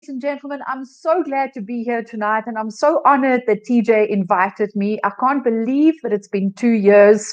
ladies and gentlemen. I'm so glad to be here tonight, and I'm so honored that TJ invited me. I can't believe that it's been 2 years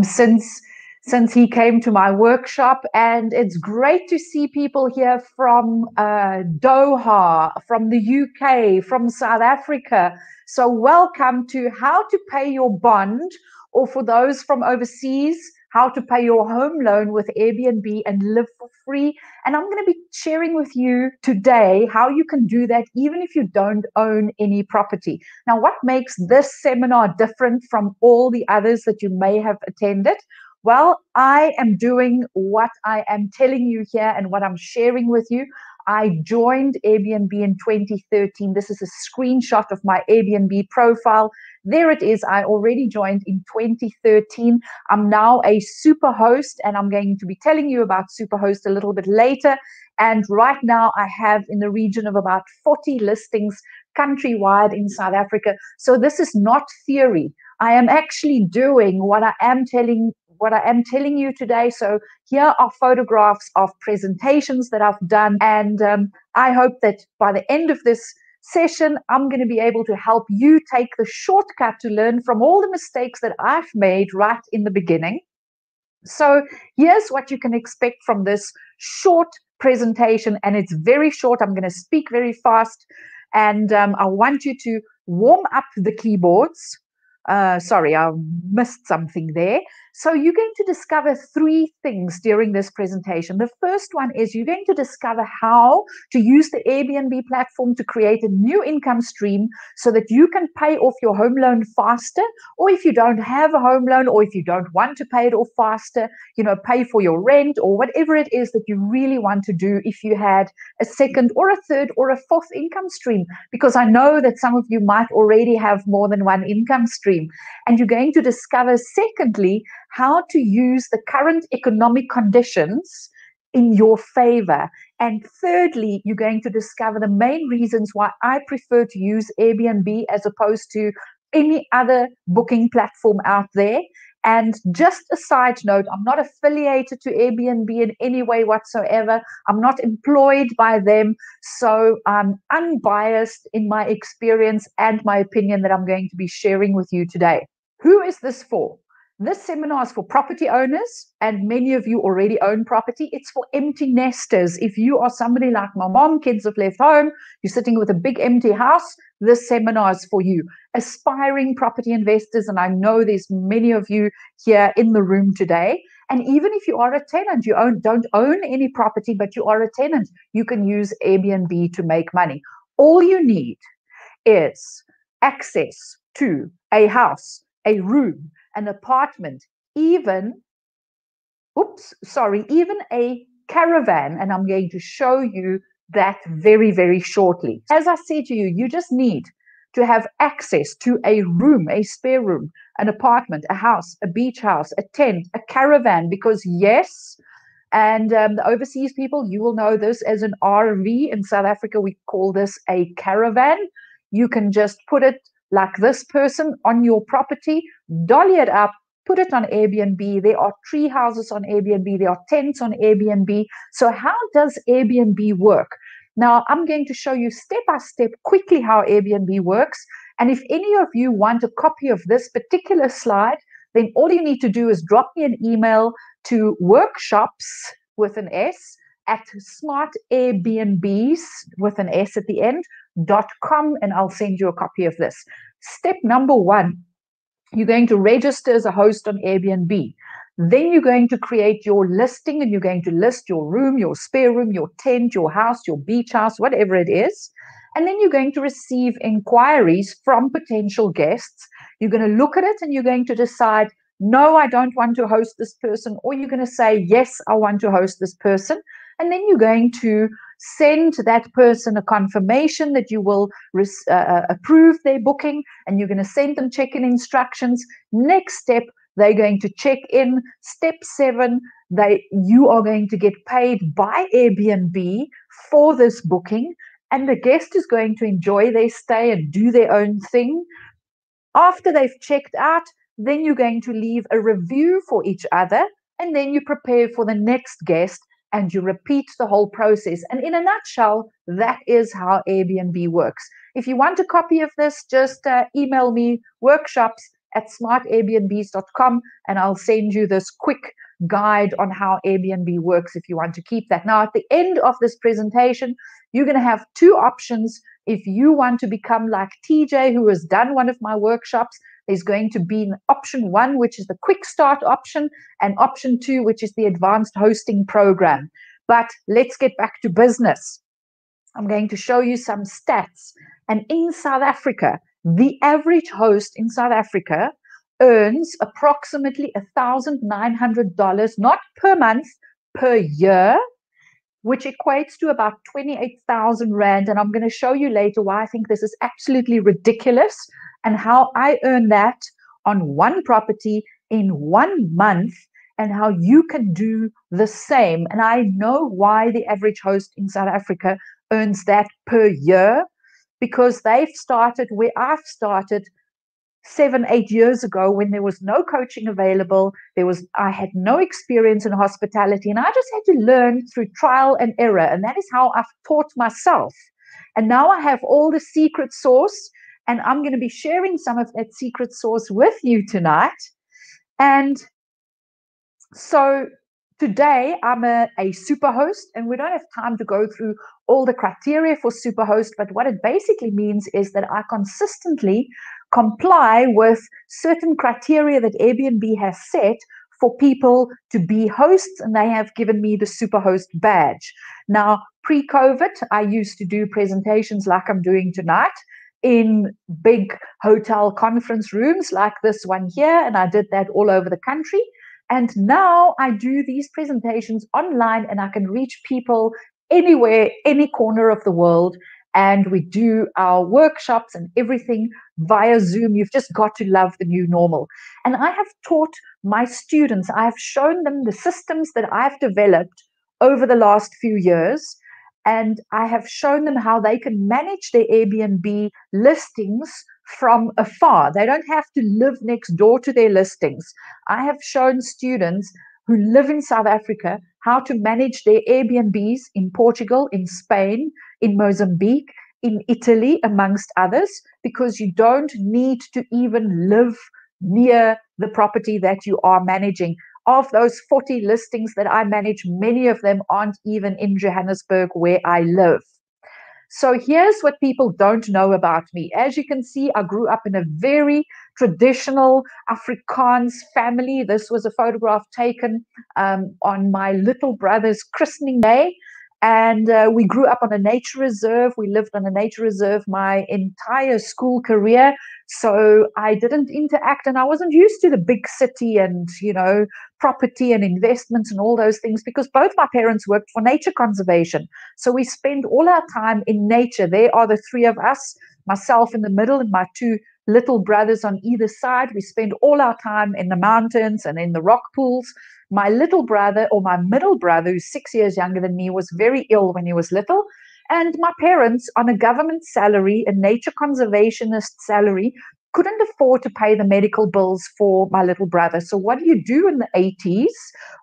since he came to my workshop, and it's great to see people here from Doha, from the UK, from South Africa. So welcome to How to Pay Your Bond, or for those from overseas, how to pay your home loan with Airbnb and live for free. And I'm going to be sharing with you today how you can do that even if you don't own any property. Now, what makes this seminar different from all the others that you may have attended? Well, I am doing what I am telling you here and what I'm sharing with you. I joined Airbnb in 2013. This is a screenshot of my Airbnb profile. There it is. I already joined in 2013. I'm now a super host, and I'm going to be telling you about Superhost a little bit later. And right now I have in the region of about 40 listings countrywide in South Africa. So this is not theory. I am actually doing what I am telling you today. So here are photographs of presentations that I've done. And I hope that by the end of this session, I'm going to be able to help you take the shortcut to learn from all the mistakes that I've made right in the beginning. So here's what you can expect from this short presentation. And it's very short. I'm going to speak very fast. And I want you to warm up the keyboards. Sorry, I missed something there. So you're going to discover 3 things during this presentation. The first one is you're going to discover how to use the Airbnb platform to create a new income stream so that you can pay off your home loan faster, or if you don't have a home loan, or if you don't want to pay it off faster, pay for your rent or whatever it is that you really want to do if you had a second or a third or a fourth income stream, because I know that some of you might already have more than one income stream. And you're going to discover, secondly, how to use the current economic conditions in your favor. And thirdly, you're going to discover the main reasons why I prefer to use Airbnb as opposed to any other booking platform out there. And just a side note, I'm not affiliated to Airbnb in any way whatsoever. I'm not employed by them. So I'm unbiased in my experience and my opinion that I'm going to be sharing with you today. Who is this for? This seminar is for property owners, and many of you already own property. It's for empty nesters. If you are somebody like my mom, kids have left home, you're sitting with a big empty house, this seminar is for you. Aspiring property investors, and I know there's many of you here in the room today. And even if you are a tenant, don't own any property, but you are a tenant, you can use Airbnb to make money. All you need is access to a house, a room, an apartment, even a caravan. And I'm going to show you that very, very shortly. As I said to you, you just need to have access to a room, a spare room, an apartment, a house, a beach house, a tent, a caravan, because yes, and the overseas people, you will know this as an RV. In South Africa, we call this a caravan. You can just put it like this person on your property, dolly it up, put it on Airbnb. There are tree houses on Airbnb. There are tents on Airbnb. So how does Airbnb work? Now, I'm going to show you step by step quickly how Airbnb works. And if any of you want a copy of this particular slide, then all you need to do is drop me an email to workshops with an S at smartairbnbs with an S at the end, .com, and I'll send you a copy of this. Step number 1, you're going to register as a host on Airbnb. Then you're going to create your listing, and you're going to list your room, your spare room, your tent, your house, your beach house, whatever it is. And then you're going to receive inquiries from potential guests. You're going to look at it and you're going to decide, no, I don't want to host this person, or you're going to say, yes, I want to host this person. And then you're going to send that person a confirmation that you will approve their booking, and you're going to send them check-in instructions. Next step, they're going to check in. Step 7, you are going to get paid by Airbnb for this booking, and the guest is going to enjoy their stay and do their own thing. After they've checked out, then you're going to leave a review for each other, and then you prepare for the next guest, and you repeat the whole process. And in a nutshell, that is how Airbnb works. If you want a copy of this, just email me workshops@smartairbnbs.com, and I'll send you this quick guide on how Airbnb works if you want to keep that. Now, at the end of this presentation, you're going to have two options. If you want to become like TJ, who has done one of my workshops, there's going to be option 1, which is the quick start option, and option 2, which is the advanced hosting program. But let's get back to business. I'm going to show you some stats. And in South Africa, the average host in South Africa earns approximately $1,900, not per month, per year, which equates to about 28,000 Rand. And I'm going to show you later why I think this is absolutely ridiculous and how I earn that on one property in 1 month, and how you can do the same. And I know why the average host in South Africa earns that per year, because they've started where I've started 7-8 years ago, when there was no coaching available. I had no experience in hospitality, and I just had to learn through trial and error. And that is how I've taught myself. And now I have all the secret sauce, and I'm going to be sharing some of that secret sauce with you tonight. And so today I'm a superhost, and we don't have time to go through all the criteria for superhost, but what it basically means is that I consistently comply with certain criteria that Airbnb has set for people to be hosts, and they have given me the superhost badge. Now, pre-COVID, I used to do presentations like I'm doing tonight in big hotel conference rooms like this one here, and I did that all over the country. And now I do these presentations online, and I can reach people anywhere, any corner of the world. And we do our workshops and everything via Zoom. You've just got to love the new normal. And I have taught my students, I have shown them the systems that I've developed over the last few years. And I have shown them how they can manage their Airbnb listings from afar. They don't have to live next door to their listings. I have shown students who live in South Africa how to manage their Airbnbs in Portugal, in Spain, in Mozambique, in Italy, amongst others, because you don't need to even live near the property that you are managing. Of those 40 listings that I manage, many of them aren't even in Johannesburg, where I live. So here's what people don't know about me. As you can see, I grew up in a very traditional Afrikaans family. This was a photograph taken on my little brother's christening day. And we grew up on a nature reserve. We lived on a nature reserve my entire school career. So I didn't interact, and I wasn't used to the big city and, property and investments and all those things, because both my parents worked for nature conservation. So we spend all our time in nature. There are the three of us, myself in the middle and my two little brothers on either side. We spend all our time in the mountains and in the rock pools. My little brother, or my middle brother, who's 6 years younger than me, was very ill when he was little. And my parents, on a government salary, a nature conservationist salary, couldn't afford to pay the medical bills for my little brother. So what do you do in the 80s,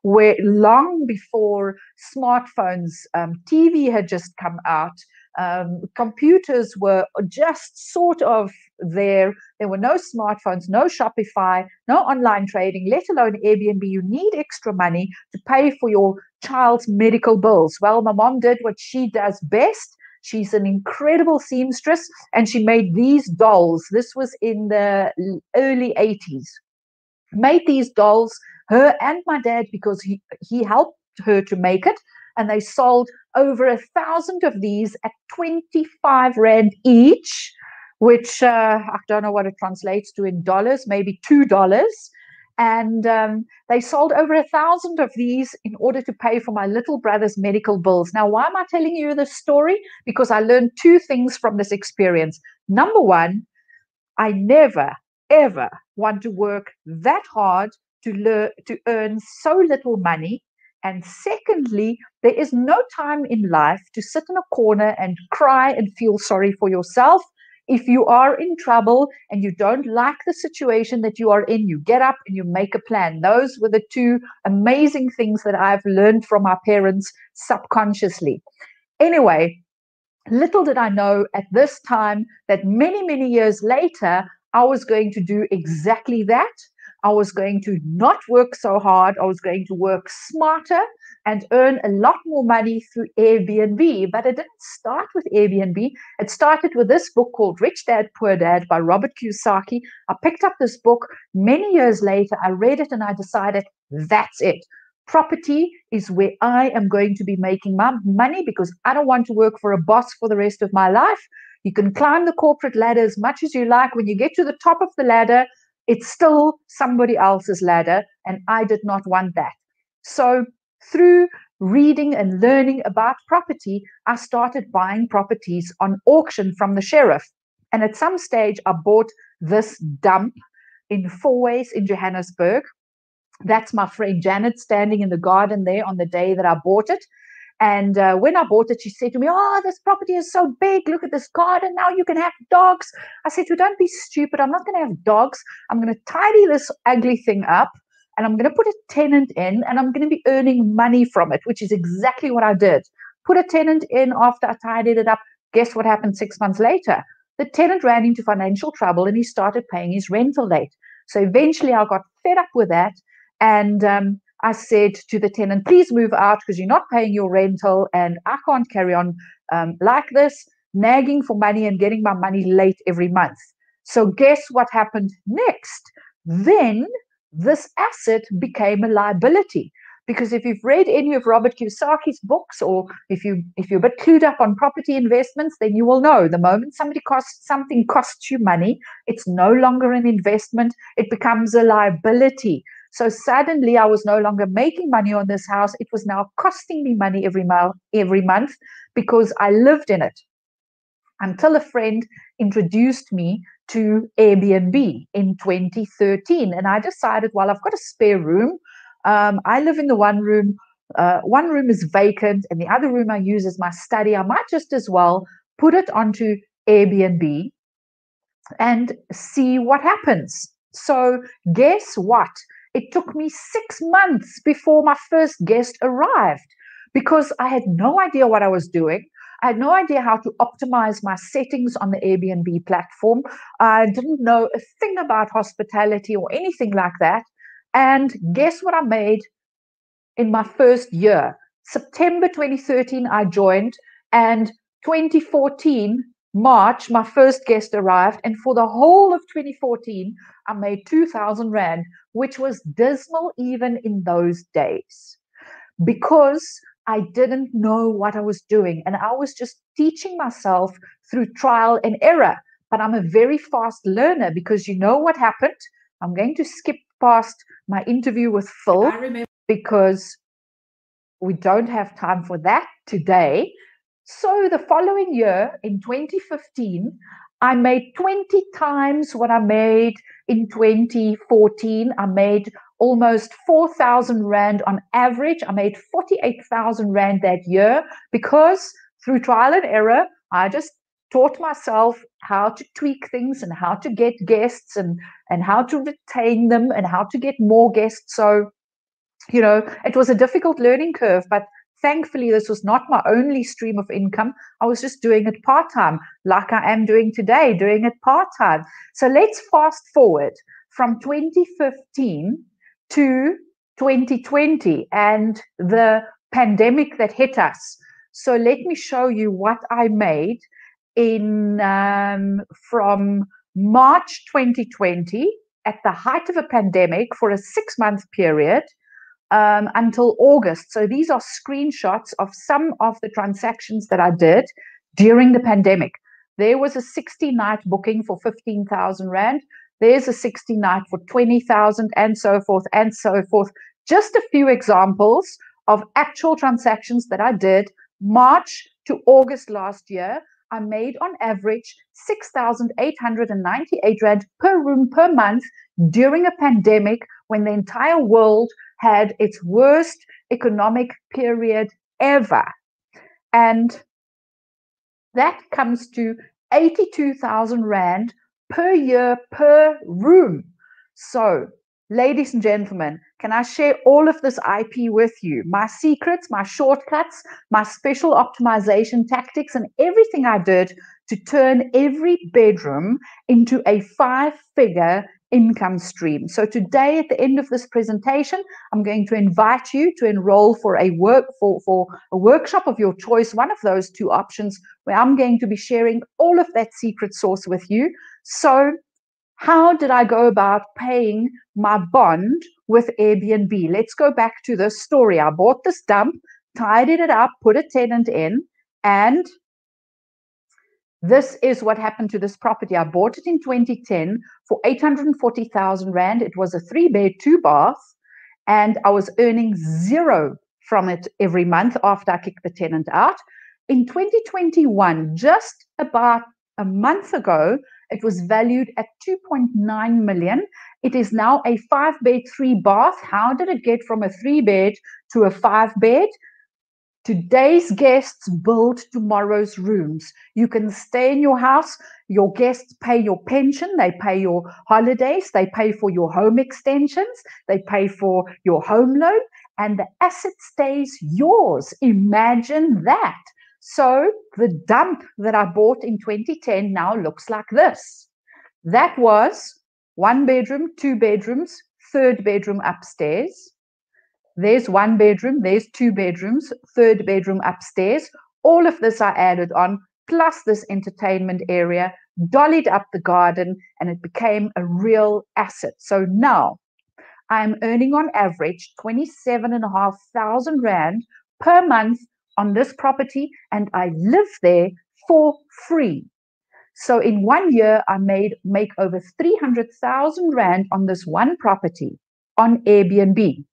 where long before smartphones, TV had just come out, computers were just sort of there. There were no smartphones, no Shopify, no online trading, let alone Airbnb. You need extra money to pay for your child's medical bills. Well, my mom did what she does best. She's an incredible seamstress, and she made these dolls. This was in the early 80s. Made these dolls, her and my dad, because he helped her to make it. And they sold over 1,000 of these at 25 Rand each, which I don't know what it translates to in dollars, maybe $2. And they sold over 1,000 of these in order to pay for my little brother's medical bills. Now, why am I telling you this story? Because I learned two things from this experience. Number one, I never, ever want to work that hard to earn so little money. And secondly, there is no time in life to sit in a corner and cry and feel sorry for yourself. If you are in trouble and you don't like the situation that you are in, you get up and you make a plan. Those were the two amazing things that I've learned from my parents subconsciously. Anyway, little did I know at this time that many, many years later, I was going to do exactly that. I was going to not work so hard. I was going to work smarter and earn a lot more money through Airbnb. But it didn't start with Airbnb. It started with this book called Rich Dad, Poor Dad by Robert Kiyosaki. I picked up this book many years later. I read it and I decided that's it. Property is where I am going to be making my money because I don't want to work for a boss for the rest of my life. You can climb the corporate ladder as much as you like. When you get to the top of the ladder, it's still somebody else's ladder, and I did not want that. So through reading and learning about property, I started buying properties on auction from the sheriff. And at some stage, I bought this dump in Fourways in Johannesburg. That's my friend Janet standing in the garden there on the day that I bought it. And when I bought it, she said to me, "Oh, this property is so big. Look at this garden. Now you can have dogs." I said, "You don't be stupid. I'm not going to have dogs. I'm going to tidy this ugly thing up and I'm going to put a tenant in and I'm going to be earning money from it," which is exactly what I did. Put a tenant in after I tidied it up. Guess what happened 6 months later? The tenant ran into financial trouble and he started paying his rental late. So eventually I got fed up with that. And I said to the tenant, "Please move out because you're not paying your rental and I can't carry on like this, nagging for money and getting my money late every month." So guess what happened next? Then this asset became a liability. Because if you've read any of Robert Kiyosaki's books, or if you're a bit clued up on property investments, then you will know the moment something costs you money, it's no longer an investment, it becomes a liability. So suddenly I was no longer making money on this house. It was now costing me money every month because I lived in it. Until a friend introduced me to Airbnb in 2013. And I decided, well, I've got a spare room. I live in the one room. One room is vacant and the other room I use as my study. I might just as well put it onto Airbnb and see what happens. So guess what? It took me 6 months before my first guest arrived because I had no idea what I was doing. I had no idea how to optimize my settings on the Airbnb platform. I didn't know a thing about hospitality or anything like that. And guess what I made in my first year? September 2013, I joined, and 2014, March, my first guest arrived. And for the whole of 2014, I made 2,000 Rand, which was dismal even in those days because I didn't know what I was doing. And I was just teaching myself through trial and error. But I'm a very fast learner because you know what happened? I'm going to skip past my interview with Phil because we don't have time for that today. So the following year, in 2015, I made 20 times what I made in 2014. I made almost 4,000 Rand on average. I made 48,000 Rand that year because through trial and error, I just taught myself how to tweak things and how to get guests and how to retain them and how to get more guests. So, you know, it was a difficult learning curve, but thankfully, this was not my only stream of income. I was just doing it part-time, like I am doing today, doing it part-time. So let's fast forward from 2015 to 2020 and the pandemic that hit us. So let me show you what I made in from March 2020 at the height of a pandemic for a 6-month period until August. So these are screenshots of some of the transactions that I did during the pandemic. There was a 60-night booking for 15,000 Rand. There's a 60-night for 20,000 and so forth and so forth. Just a few examples of actual transactions that I did March to August last year. I made on average 6,898 Rand per room per month during a pandemic when the entire world had its worst economic period ever. And that comes to 82,000 Rand per year per room. So, ladies and gentlemen, can I share all of this IP with you? My secrets, my shortcuts, my special optimization tactics, and everything I did to turn every bedroom into a 5-figure income stream. So today, at the end of this presentation, I'm going to invite you to enroll for a workshop of your choice, one of those two options, where I'm going to be sharing all of that secret sauce with you. So how did I go about paying my bond with Airbnb? Let's go back to this story. I bought this dump, tidied it up, put a tenant in, and this is what happened to this property. I bought it in 2010 for 840,000 Rand. It was a 3-bed, 2-bath, and I was earning zero from it every month after I kicked the tenant out. In 2021, just about a month ago, it was valued at 2.9 million. It is now a 5-bed, 3-bath. How did it get from a 3-bed to a 5-bed? Today's guests build tomorrow's rooms. You can stay in your house. Your guests pay your pension. They pay your holidays. They pay for your home extensions. They pay for your home loan. And the asset stays yours. Imagine that. So the dump that I bought in 2010 now looks like this. That was 1 bedroom, 2 bedrooms, 3rd bedroom upstairs. There's 1 bedroom, there's 2 bedrooms, 3rd bedroom upstairs. All of this I added on, plus this entertainment area, dollied up the garden, and it became a real asset. So now I'm earning on average 27,500 Rand per month on this property, and I live there for free. So in 1 year, I make over 300,000 Rand on this one property on Airbnb.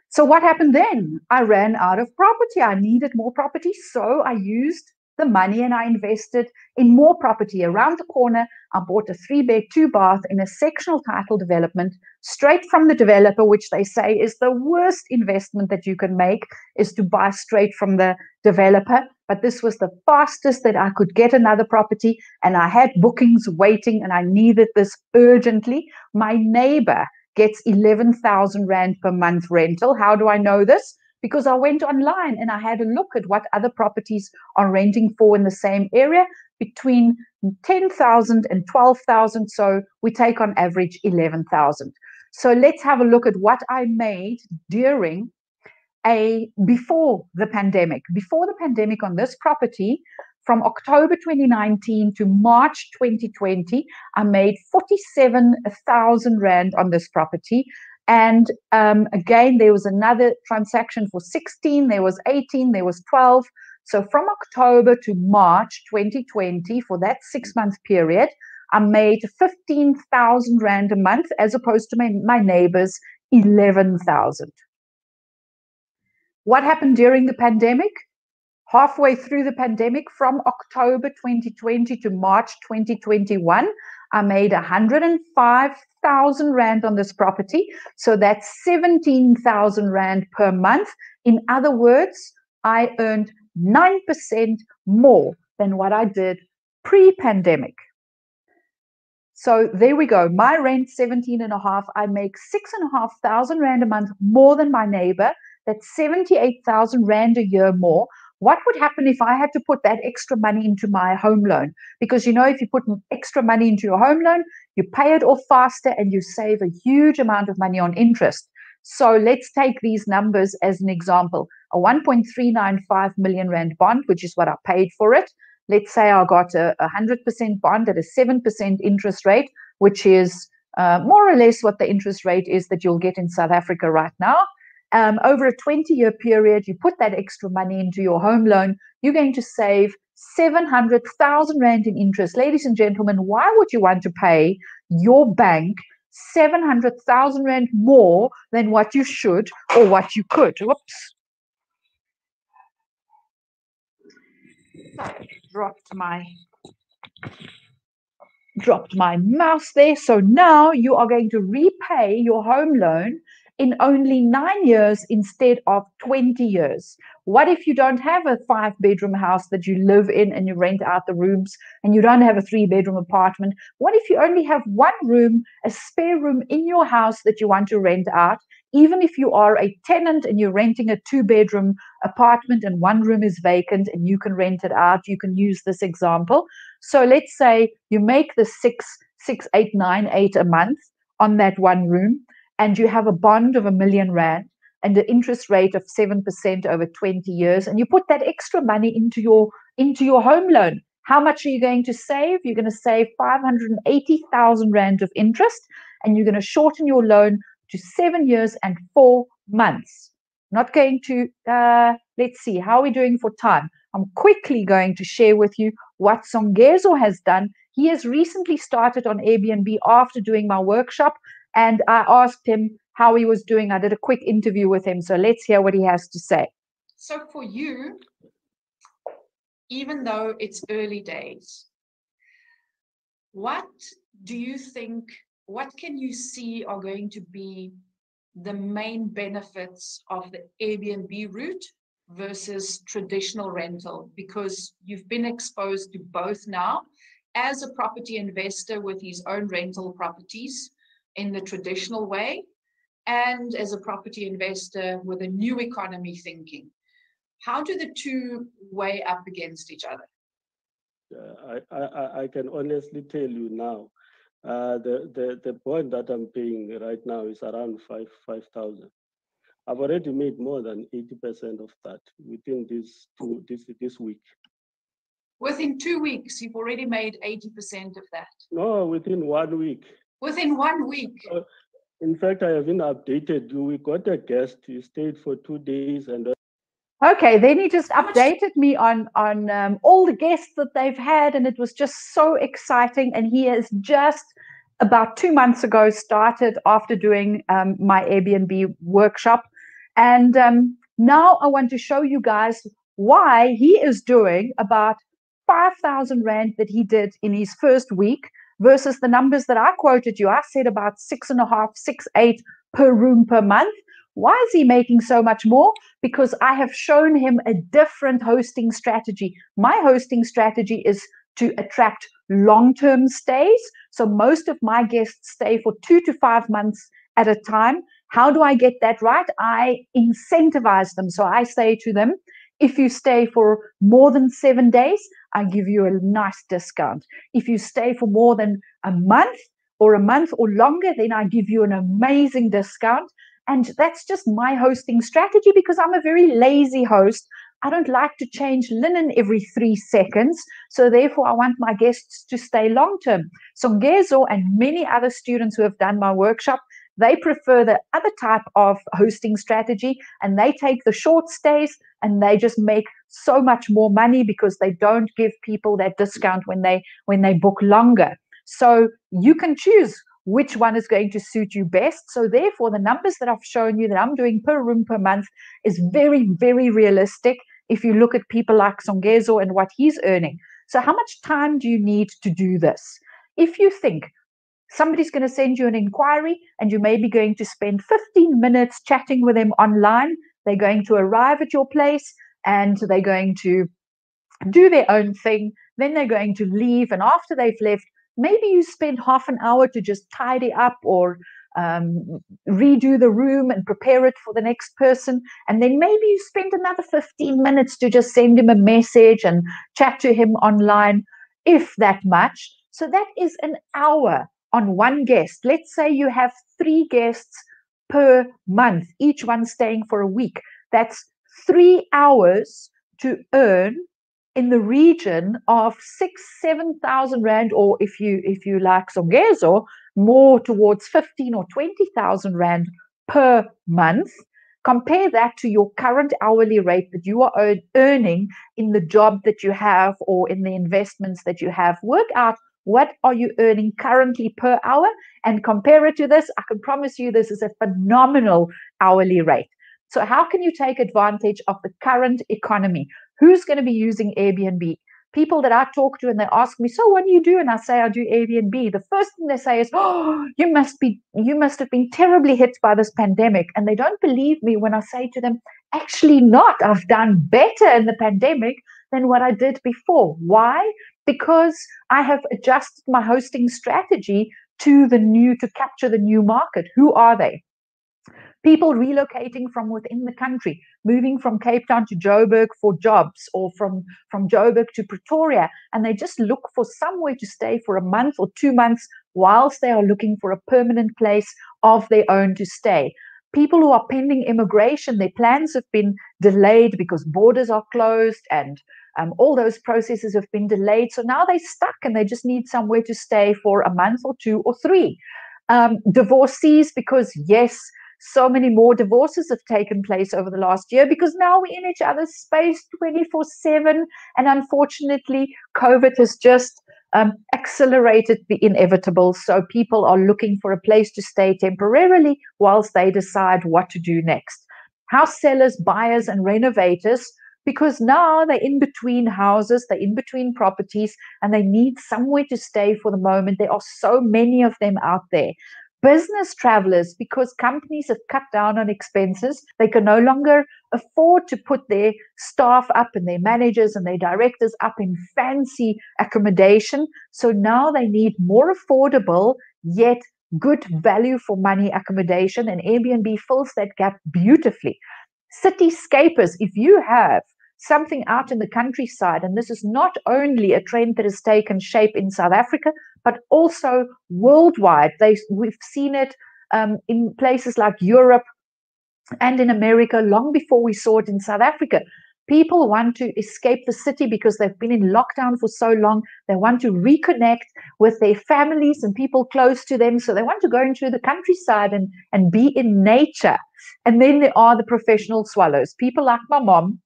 So what happened then? I ran out of property. I needed more property. So I used the money and I invested in more property. Around the corner, I bought a 3-bed, 2-bath in a sectional title development straight from the developer, which they say is the worst investment that you can make, is to buy straight from the developer. But this was the fastest that I could get another property, and I had bookings waiting and I needed this urgently. My neighbor gets 11,000 Rand per month rental. How do I know this? Because I went online and I had a look at what other properties are renting for in the same area, between 10,000 and 12,000. So we take on average 11,000. So let's have a look at what I made during before the pandemic. Before the pandemic on this property, from October 2019 to March 2020, I made 47,000 Rand on this property. And again, there was another transaction for 16, there was 18, there was 12. So from October to March 2020, for that 6-month period, I made 15,000 Rand a month, as opposed to my neighbors, 11,000. What happened during the pandemic? Halfway through the pandemic, from October 2020 to March 2021, I made 105,000 Rand on this property. So that's 17,000 Rand per month. In other words, I earned 9% more than what I did pre-pandemic. So there we go. My rent, 17.5. I make 6,500 Rand a month more than my neighbor. That's 78,000 Rand a year more. What would happen if I had to put that extra money into my home loan? Because, you know, if you put extra money into your home loan, you pay it off faster and you save a huge amount of money on interest. So let's take these numbers as an example. A 1.395 million Rand bond, which is what I paid for it. Let's say I got a 100% bond at a 7% interest rate, which is more or less what the interest rate is that you'll get in South Africa right now. Over a 20-year period, you put that extra money into your home loan, you're going to save 700,000 Rand in interest. Ladies and gentlemen, why would you want to pay your bank 700,000 Rand more than what you should or what you could? Whoops. Dropped my mouse there. So now you are going to repay your home loan in only 9 years instead of 20 years. What if you don't have a 5-bedroom house that you live in and you rent out the rooms, and you don't have a 3-bedroom apartment? What if you only have one room, a spare room in your house that you want to rent out? Even if you are a tenant and you're renting a 2-bedroom apartment and one room is vacant and you can rent it out, you can use this example. So let's say you make the 6,898 a month on that one room, and you have a bond of R1,000,000 and an interest rate of 7% over 20 years, and you put that extra money into your home loan. How much are you going to save? You're going to save 580,000 Rand of interest, and you're going to shorten your loan to 7 years and 4 months. Not going to, let's see, how are we doing for time? I'm quickly going to share with you what Songezo has done. He has recently started on Airbnb after doing my workshop, and I asked him how he was doing. I did a quick interview with him, so let's hear what he has to say. So for you, even though it's early days, what do you think, what can you see are going to be the main benefits of the Airbnb route versus traditional rental? Because you've been exposed to both now as a property investor with his own rental properties in the traditional way, and as a property investor with a new economy thinking. How do the two weigh up against each other? I can honestly tell you now, the bond that I'm paying right now is around 5,000. I've already made more than 80% of that within this week. Within 2 weeks, you've already made 80% of that? No, within 1 week. Within 1 week? In fact, I haven't updated you. We got a guest. He stayed for 2 days and. Okay, then he just updated me on all the guests that they've had, and it was just so exciting. And he has just about 2 months ago started after doing my Airbnb workshop. And now I want to show you guys why he is doing about 5,000 Rand that he did in his first week versus the numbers that I quoted you. I said about 6.5, 6.8 per room per month. Why is he making so much more? Because I have shown him a different hosting strategy. My hosting strategy is to attract long-term stays. So most of my guests stay for 2 to 5 months at a time. How do I get that right? I incentivize them. So I say to them, if you stay for more than 7 days, I give you a nice discount. If you stay for more than a month or longer, then I give you an amazing discount. And that's just my hosting strategy because I'm a very lazy host. I don't like to change linen every 3 seconds. So therefore, I want my guests to stay long-term. Songezo and many other students who have done my workshop, they prefer the other type of hosting strategy, and they take the short stays and they just make so much more money because they don't give people that discount when they book longer. So you can choose which one is going to suit you best. So therefore, the numbers that I've shown you that I'm doing per room per month is very, very realistic if you look at people like Songezo and what he's earning. So how much time do you need to do this? If you think somebody's going to send you an inquiry and you may be going to spend 15 minutes chatting with them online, they're going to arrive at your place and they're going to do their own thing, then they're going to leave, and after they've left, maybe you spend half an hour to just tidy up or redo the room and prepare it for the next person. And then maybe you spend another 15 minutes to just send him a message and chat to him online, if that much. So that is an hour on one guest. Let's say you have 3 guests per month, each one staying for a week. That's 3 hours to earn in the region of 6,000-7,000 Rand, or if you like Songezo, more towards 15,000 or 20,000 Rand per month. Compare that to your current hourly rate that you are earning in the job that you have or in the investments that you have. Work out what are you earning currently per hour and compare it to this. I can promise you this is a phenomenal hourly rate. So how can you take advantage of the current economy? Who's going to be using Airbnb? people that I talk to and they ask me, so what do you do? And I say, I do Airbnb. The first thing they say is, oh, you must have been terribly hit by this pandemic. And they don't believe me when I say to them, actually not. I've done better in the pandemic than what I did before. Why? Because I have adjusted my hosting strategy to capture the new market. Who are they? People relocating from within the country, moving from Cape Town to Joburg for jobs, or from Joburg to Pretoria, and they just look for somewhere to stay for a month or 2 months whilst they are looking for a permanent place of their own to stay. People who are pending immigration, their plans have been delayed because borders are closed and all those processes have been delayed. So now they're stuck and they just need somewhere to stay for a month or 2 or 3. Divorcees, because yes, so many more divorces have taken place over the last year because now we're in each other's space 24/7. And unfortunately, COVID has just accelerated the inevitable. So people are looking for a place to stay temporarily whilst they decide what to do next. House sellers, buyers, and renovators, because now they're in between houses, they're in between properties, and they need somewhere to stay for the moment. There are so many of them out there. Business travelers, because companies have cut down on expenses, they can no longer afford to put their staff up and their managers and their directors up in fancy accommodation. So now they need more affordable yet good value for money accommodation, and Airbnb fills that gap beautifully. Cityscapers, if you have something out in the countryside, and this is not only a trend that has taken shape in South Africa, but also worldwide. We've seen it in places like Europe and in America long before we saw it in South Africa. People want to escape the city because they've been in lockdown for so long. They want to reconnect with their families and people close to them. So they want to go into the countryside and be in nature. And then there are the professional swallows, people like my mom,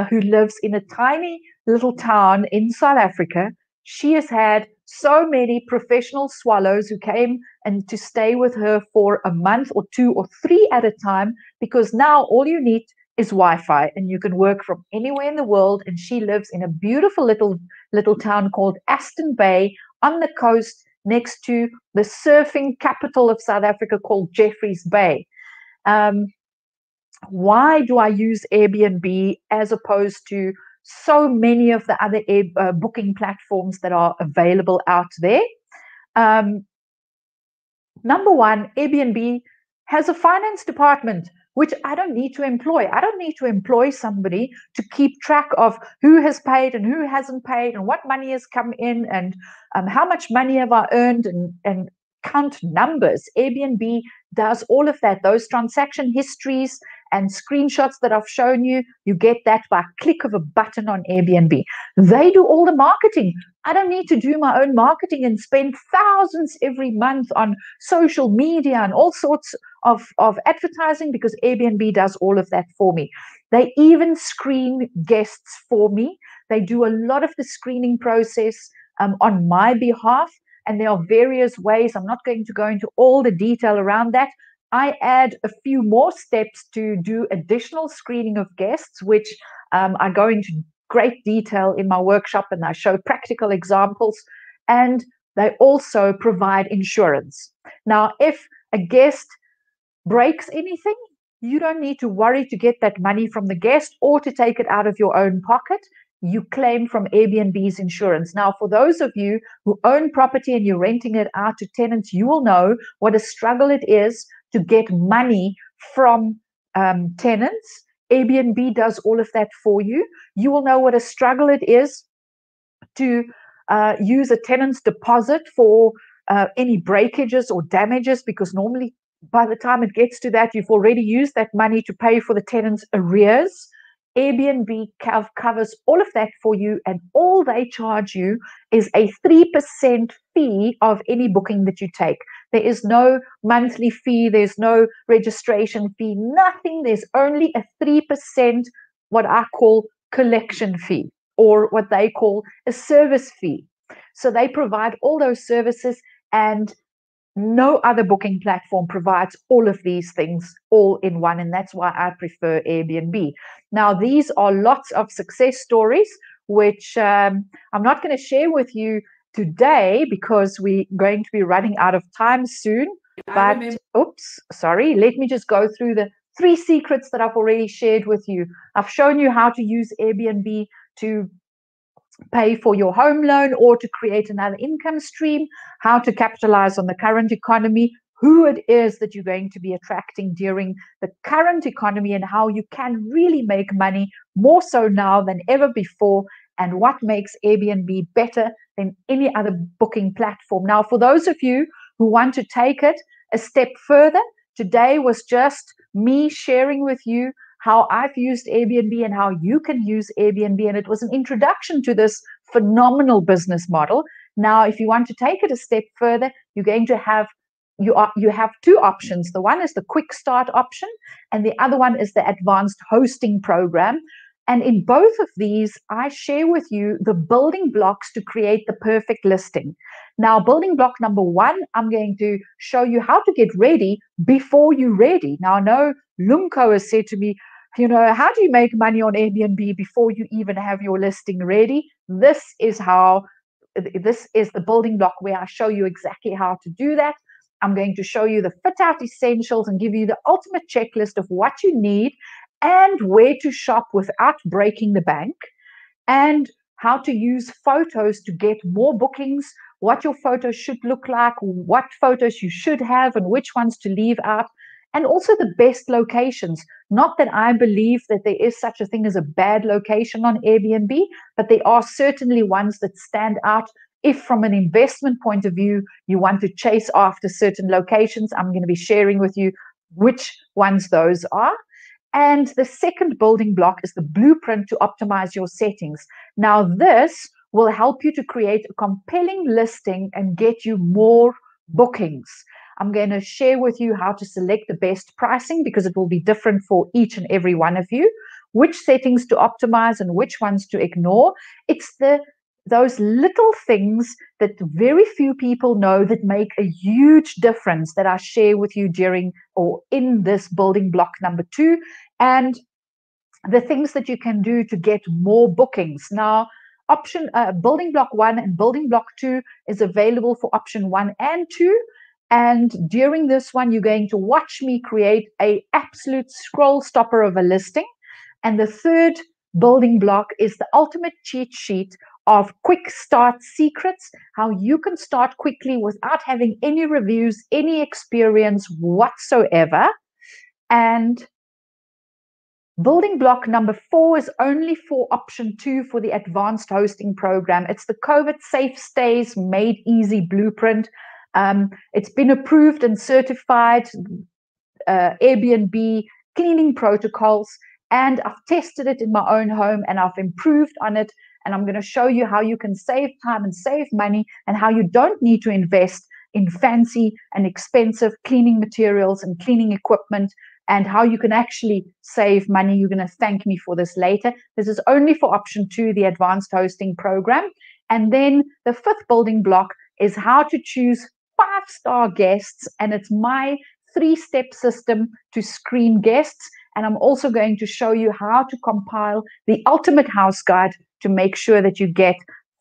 who lives in a tiny little town in South Africa. She has had so many professional swallows who came and to stay with her for a month or 2 or 3 at a time, because now all you need is Wi-Fi and you can work from anywhere in the world. And she lives in a beautiful little town called Aston Bay on the coast next to the surfing capital of South Africa called Jeffreys Bay. Why do I use Airbnb as opposed to so many of the other booking platforms that are available out there? Number one, Airbnb has a finance department, which I don't need to employ. I don't need to employ somebody to keep track of who has paid and who hasn't paid and what money has come in and how much money have I earned and count numbers. Airbnb does all of that. Those transaction histories and screenshots that I've shown you, you get that by a click of a button on Airbnb. They do all the marketing. I don't need to do my own marketing and spend thousands every month on social media and all sorts of advertising, because Airbnb does all of that for me. They even screen guests for me. They do a lot of the screening process on my behalf. And there are various ways. I'm not going to go into all the detail around that. I add a few more steps to do additional screening of guests, which I go into great detail in my workshop, and I show practical examples. And they also provide insurance. Now, if a guest breaks anything, you don't need to worry to get that money from the guest or to take it out of your own pocket. You claim from Airbnb's insurance. Now, for those of you who own property and you're renting it out to tenants, you will know what a struggle it is to get money from tenants. Airbnb does all of that for you. You will know what a struggle it is to use a tenant's deposit for any breakages or damages, because normally by the time it gets to that, you've already used that money to pay for the tenant's arrears. Airbnb covers all of that for you, and all they charge you is a 3% fee of any booking that you take. There is no monthly fee, there's no registration fee, nothing. There's only a 3%, what I call collection fee, or what they call a service fee. So they provide all those services, and no other booking platform provides all of these things all in one, and that's why I prefer Airbnb. Now, these are lots of success stories which I'm not going to share with you today because we're going to be running out of time soon. But, oops, sorry, let me just go through the 3 secrets that I've already shared with you. I've shown you how to use Airbnb to pay for your home loan or to create another income stream, how to capitalize on the current economy, who it is that you're going to be attracting during the current economy, and how you can really make money more so now than ever before, and what makes Airbnb better than any other booking platform. Now, for those of you who want to take it a step further, today was just me sharing with you how I've used Airbnb and how you can use Airbnb. And it was an introduction to this phenomenal business model. Now, if you want to take it a step further, you're going to have you have 2 options. The one is the quick start option, and the other one is the advanced hosting program. And in both of these, I share with you the building blocks to create the perfect listing. Now, building block number 1, I'm going to show you how to get ready before you're ready. Now, I know Lumko has said to me, you know, how do you make money on Airbnb before you even have your listing ready? This is the building block where I show you exactly how to do that. I'm going to show you the fit out essentials and give you the ultimate checklist of what you need and where to shop without breaking the bank, and how to use photos to get more bookings, what your photos should look like, what photos you should have and which ones to leave out, and also the best locations. Not that I believe that there is such a thing as a bad location on Airbnb, but there are certainly ones that stand out. If from an investment point of view, you want to chase after certain locations, I'm going to be sharing with you which ones those are. And the second building block is the blueprint to optimize your settings. Now, this will help you to create a compelling listing and get you more bookings. I'm going to share with you how to select the best pricing because it will be different for each and every one of you, which settings to optimize and which ones to ignore. It's those little things that very few people know that make a huge difference that I share with you during or in this building block number 2, and the things that you can do to get more bookings. Now, building block 1 and building block 2 is available for option 1 and 2. And during this one, you're going to watch me create an absolute scroll stopper of a listing. And the third building block is the ultimate cheat sheet of quick start secrets, how you can start quickly without having any reviews, any experience whatsoever. And building block number 4 is only for option 2 for the advanced hosting program. It's the COVID Safe Stays Made Easy blueprint. It's been approved and certified, Airbnb cleaning protocols, and I've tested it in my own home and I've improved on it. And I'm going to show you how you can save time and save money, and how you don't need to invest in fancy and expensive cleaning materials and cleaning equipment, and how you can actually save money. You're going to thank me for this later. This is only for option 2, the advanced hosting program. And then the 5th building block is how to choose 5-star guests, and it's my 3-step system to screen guests. And I'm also going to show you how to compile the ultimate house guide to make sure that you get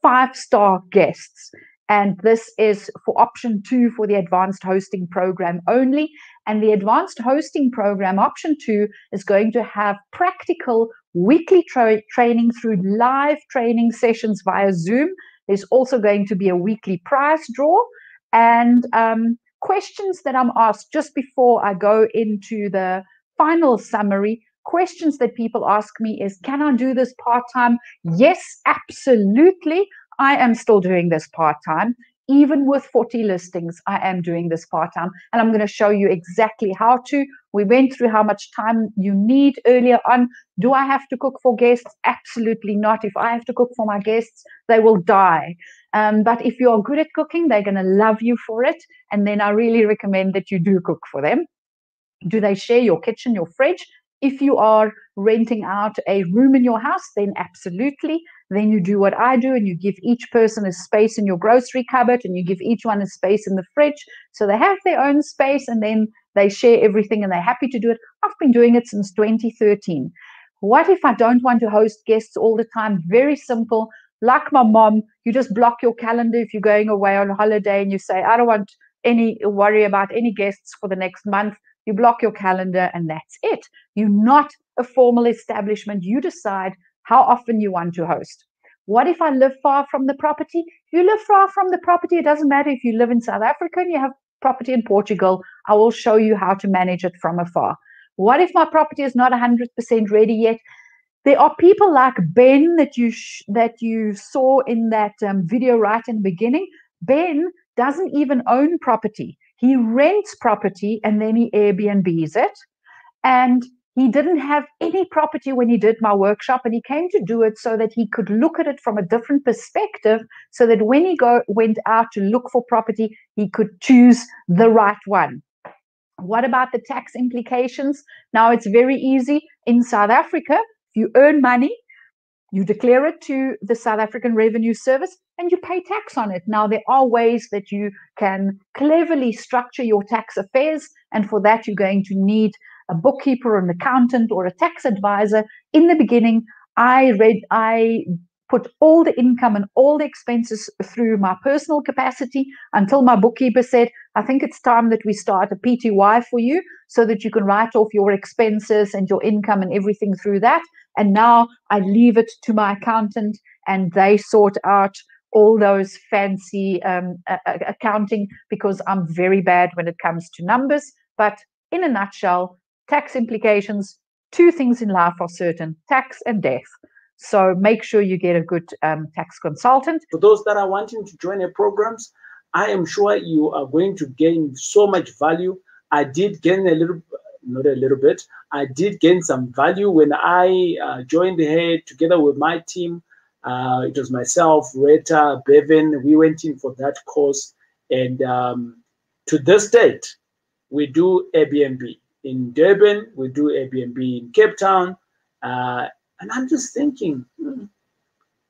5-star guests. And this is for option 2 for the advanced hosting program only. And the advanced hosting program, option 2, is going to have practical weekly training through live training sessions via Zoom. There's also going to be a weekly prize draw, and questions that I'm asked just before I go into the final summary. Questions that people ask me is, can I do this part-time? Yes, absolutely. I am still doing this part-time. Even with 40 listings, I am doing this part-time, and I'm going to show you exactly how to. We went through how much time you need earlier on. Do I have to cook for guests? Absolutely not. If I have to cook for my guests, they will die. But if you are good at cooking, they're going to love you for it, and then I really recommend that you do cook for them. Do they share your kitchen, your fridge? If you are renting out a room in your house, then absolutely. Then you do what I do, and you give each person a space in your grocery cupboard, and you give each one a space in the fridge. So they have their own space, and then they share everything, and they're happy to do it. I've been doing it since 2013. What if I don't want to host guests all the time? Very simple. Like my mom, you just block your calendar if you're going away on holiday and you say, I don't want any worry about any guests for the next month. You block your calendar and that's it. You're not a formal establishment. You decide how often you want to host. What if I live far from the property? If you live far from the property, it doesn't matter if you live in South Africa and you have property in Portugal. I will show you how to manage it from afar. What if my property is not 100% ready yet? There are people like Ben that you saw in that video right in the beginning. Ben doesn't even own property. He rents property and then he Airbnbs it. And he didn't have any property when he did my workshop, and he came to do it so that he could look at it from a different perspective, so that when he went out to look for property, he could choose the right one. What about the tax implications? Now, it's very easy. In South Africa, if you earn money, you declare it to the South African Revenue Service and you pay tax on it. Now, there are ways that you can cleverly structure your tax affairs, and for that, you're going to need a bookkeeper, or an accountant, or a tax advisor. In the beginning, I put all the income and all the expenses through my personal capacity until my bookkeeper said, I think it's time that we start a PTY for you so that you can write off your expenses and your income and everything through that. And now I leave it to my accountant and they sort out all those fancy accounting, because I'm very bad when it comes to numbers. But in a nutshell, tax implications, two things in life are certain: tax and death. So make sure you get a good tax consultant. For those that are wanting to join our programs, I am sure you are going to gain so much value. I did gain I did gain some value when I joined here together with my team. It was myself, Retha, Bevan. We went in for that course. And to this date, we do Airbnb. In Durban, we do Airbnb in Cape Town. And I'm just thinking,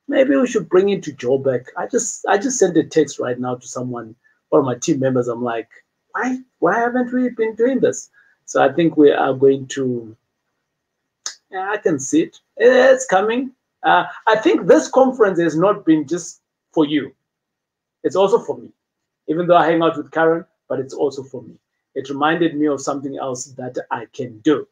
maybe we should bring it to Joburg. I just sent a text right now to someone, one of my team members. I'm like, why haven't we been doing this? So I think we are going to, I can see it. It's coming. I think this conference has not been just for you. It's also for me. Even though I hang out with Karen, but it's also for me. It reminded me of something else that I can do.